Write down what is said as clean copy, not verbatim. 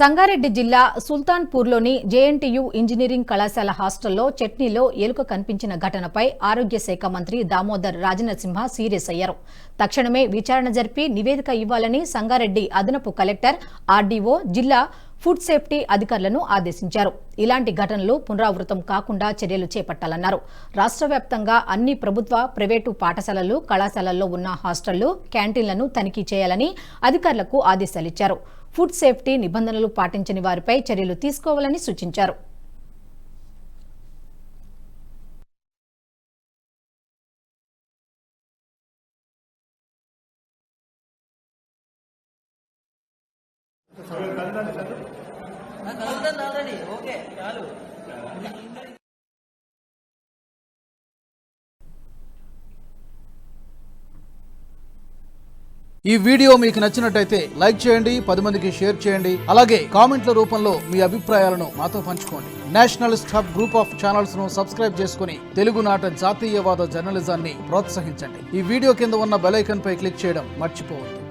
సంగారెడ్డి జిల్లా సుల్తాన్పూర్లోని JNTU engineering కళాశాల హాస్టల్లో చట్నీలో ఎలుక కనిపించిన ఘటనపై ఆరోగ్య శాఖ మంత్రి దామోదర్ రాజనరసింహ సీరియస్ అయ్యారు. తక్షణమే విచారణ జరిపి నివేదిక ఇవ్వాలని సంగారెడ్డి అదనపు కలెక్టర్, ఆర్డీఓ, జిల్లా ఫుడ్ సేఫ్టీ అధికారులను ఆదేశించారు. ఇలాంటి ఘటనలు పునరావృతం కాకుండా చర్యలు చేపట్టాలన్నారు. రాష్ట్ర వ్యాప్తంగా అన్ని ప్రభుత్వ, ప్రైవేటు పాఠశాలలు, కళాశాలల్లో ఉన్న హాస్టళ్లు, క్యాంటీన్లను తనిఖీ చేయాలని అధికారులకు ఆదేశాలిచ్చారు. ఫుడ్ సేఫ్టీ నిబంధనలు పాటించని వారిపై చర్యలు తీసుకోవాలని సూచించారు. ఈ వీడియో మీకు నచ్చినట్టయితే లైక్ చేయండి, 10 మందికి షేర్ చేయండి. అలాగే కామెంట్ల రూపంలో మీ అభిప్రాయాలను మాతో పంచుకోండి. Nationalist hub group of channels ను సబ్స్క్రైబ్ చేసుకుని తెలుగునాట జాతీయవాద జర్నలిజాన్ని ప్రోత్సహించండి. ఈ వీడియో కింద ఉన్న బెల్ ఐకాన్ పై క్లిక్ చేయడం మర్చిపోవద్దు.